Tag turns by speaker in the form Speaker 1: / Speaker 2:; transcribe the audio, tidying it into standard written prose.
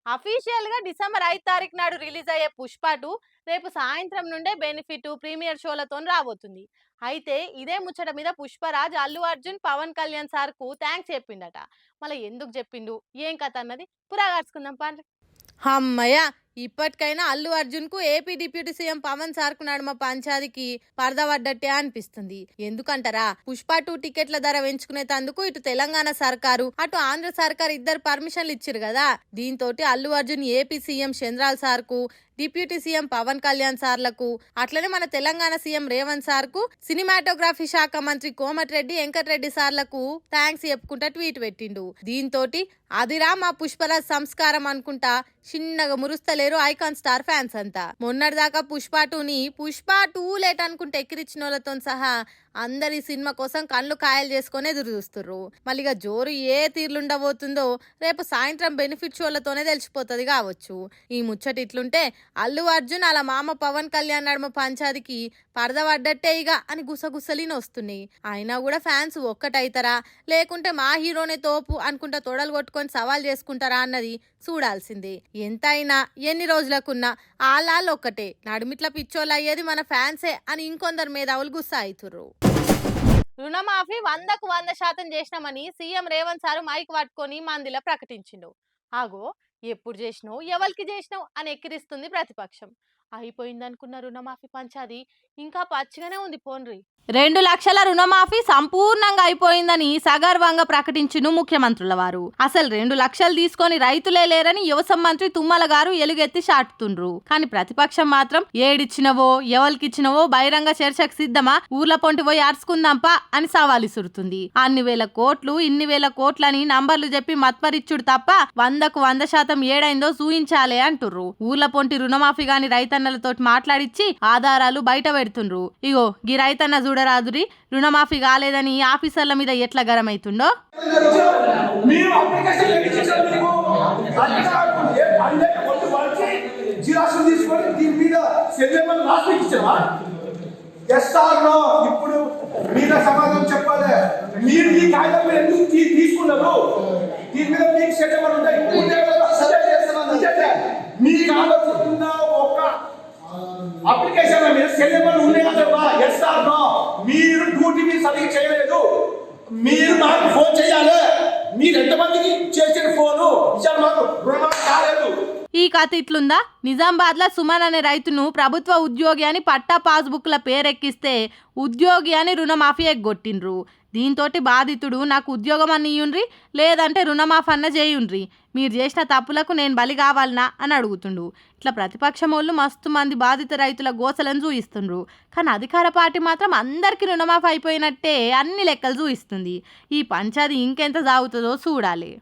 Speaker 1: Official గా December 5 నాడు release అయ్యే పుష్ప 2 రేపు సాయంత్రం నుండే బెనిఫిట్ ప్రీమియర్ షోలతో రాబోతుంది. అయితే ఇదే ముచ్చట మీద పుష్పరాజ్ అల్లు అర్జున్ పవన్ కళ్యాణ్ సార్ కు థ్యాంక్స్ చెప్పిండట. మళ్ళీ ఎందుకు చెప్పిండు ఏం కథ అన్నది పురాగార్చుకుందాం పాండ్రి. అమ్మయ్య, ఇప్పటికైనా అల్లు అర్జున్ కు AP deputy CM Pawan sir కు నడుమ పంచాదికి పడదపడ్డట్టే అనిపిస్తుంది. ఎందుకంటారా, పుష్ప 2 టికెట్ల ధర పెంచుకునేందుకు ఇటు తెలంగాణ సర్కారు అటు ఆంధ్ర సర్కారు ఇద్దరు పర్మిషన్లు ఇచ్చారు కదా. దీంతో అల్లు అర్జున్ ఏపీ సీఎం చంద్రాల్ సార్ కు, డిప్యూటీ సీఎం పవన్ కళ్యాణ్ సార్లకు, అట్లనే మన తెలంగాణ సీఎం రేవంత్ సార్ కు, సినిమాటోగ్రఫీ శాఖ మంత్రి కోమటిరెడ్డి వెంకటరెడ్డి సార్లకు థ్యాంక్స్ చెప్పుకుంటా ట్వీట్ పెట్టిండు. దీంతో అదిరా మా పుష్పరాజ్ సంస్కారం అనుకుంటా చిన్నగా మురుస్తలేరు ఐకాన్ స్టార్ ఫ్యాన్స్ అంతా. మొన్నటిదాకా పుష్ప 2ని పుష్ప 2 లేట్ అనుకుంటే ఎక్కిరిచ్చిన వాళ్ళతో సహా అందరి సినిమా కోసం కళ్ళు కాయలు చేసుకుని ఎదురు చూస్తుర్రు. మళ్ళీగా జోరు ఏ తీర్లుండబోతుందో రేపు సాయంత్రం బెనిఫిట్ షోలతోనే తెలిసిపోతుంది కావచ్చు. ఈ ముచ్చట ఇట్లుంటే అల్లు అర్జున్ అలా మామ పవన్ కళ్యాణ్ నడుమ పంచాదికి పడదపడ్డట్టే ఇక అని గుసగుసలిని వస్తున్నాయి. అయినా కూడా ఫ్యాన్స్ ఒక్కటైతారా లేకుంటే మా హీరోనే తోపు అనుకుంటా తొడలు కొట్టుకొని సవాల్ చేసుకుంటారా అన్నది చూడాల్సిందే. ఎంత అయినా ఎన్ని రోజులకున్నా ఆళ్ళాళ్ళు ఒక్కటే, నడుమిట్ల పిచ్చోళ్ళు అయ్యేది మన ఫ్యాన్సే అని ఇంకొందరు మేధావులు గుస్సా అవుతుర్రు. రుణమాఫీ 100% చేసినామని సీఎం రేవంత్ సార్ మైక్ పట్టుకొని మందిలో ప్రకటించిండు. ఆగో, ఎప్పుడు చేసినావు ఎవరికి చేసినావు అని ఎక్కిరిస్తుంది ప్రతిపక్షం. అయిపోయిందనుకున్న రుణమాఫీ పంచాది ఇంకా పచ్చిగానే ఉంది పోన్రి. 2 లక్షల రుణమాఫీ సంపూర్ణంగా అయిపోయిందని సగర్వంగా ప్రకటించును ముఖ్యమంత్రుల వారు. అసలు 2 లక్షలు తీసుకొని రైతులే లేరని వ్యవసాయ మంత్రి తుమ్మల గారు ఎలుగెత్తి చాటుతుండ్రు. కానీ ప్రతిపక్షం మాత్రం ఏడిచ్చినవో ఎవరికిచ్చినవో బహిరంగ చర్చకు సిద్ధమా, ఊర్ల పొంటి పోయి అరుచుకుందాంపా అని సవాల్ ఇసురుతుంది. అన్ని వేల కోట్లు ఇన్ని వేల కోట్లని నంబర్లు చెప్పి మత్పరిచ్చుడు తప్ప 100% ఏడైందో చూయించాలే అంటుర్రు. ఊర్ల పొంటి రుణమాఫీ గాని రైతన్నలతో మాట్లాడిచ్చి ఆధారాలు బయట పెడుతుండ్రు. ఇగో గీ రైతన్న చూడరాదురి రుణమాఫీ కాలేదని ఆఫీసర్ల మీద ఎట్లా గరమైతుండో.
Speaker 2: ఇప్పుడు మీద సమాధానం చెప్పాలి. మీరు ఈ కాగితం మీద ఎందుకు తీసుకున్నారు? దీని మీద మీకు సెటిల్మెంట్ ఉంటాయి. మీకు ఆలోచన ఒక అప్లికేషన్ మీద సెటిల్మెంట్ ఉన్నాయా? Yes or no? మీరు డ్యూటీ మీద సరిగ్గా చేయలేదు. మీరు నాకు ఫోన్ చేయాలి. మీరు ఎంతమందికి చేసిన ఫోను మాకు రుణమాఫీ కాలేదు.
Speaker 1: ఈ కథ ఇట్లుందా? నిజామాబాద్ లో సుమన్ అనే రైతును ప్రభుత్వ ఉద్యోగి అని పట్టా పాస్బుక్ల పేరెక్కిస్తే ఉద్యోగి అని రుణమాఫీ ఎగ్గొట్టిండ్రు. దీంతో బాధితుడు నాకు ఉద్యోగం అని ఇయ్యుండ్రి లేదంటే రుణమాఫీ అన్న చేయుండ్రి, మీరు చేసిన తప్పులకు నేను బలి కావాలనా అని అడుగుతుండు. ఇట్లా ప్రతిపక్షం వాళ్ళు మస్తు మంది బాధిత రైతుల గోసలను చూయిస్తుండ్రు. కానీ అధికార పార్టీ మాత్రం అందరికీ రుణమాఫీ అయిపోయినట్టే అన్ని లెక్కలు చూయిస్తుంది. ఈ పంచాది ఇంకెంత సాగుతుందో చూడాలి.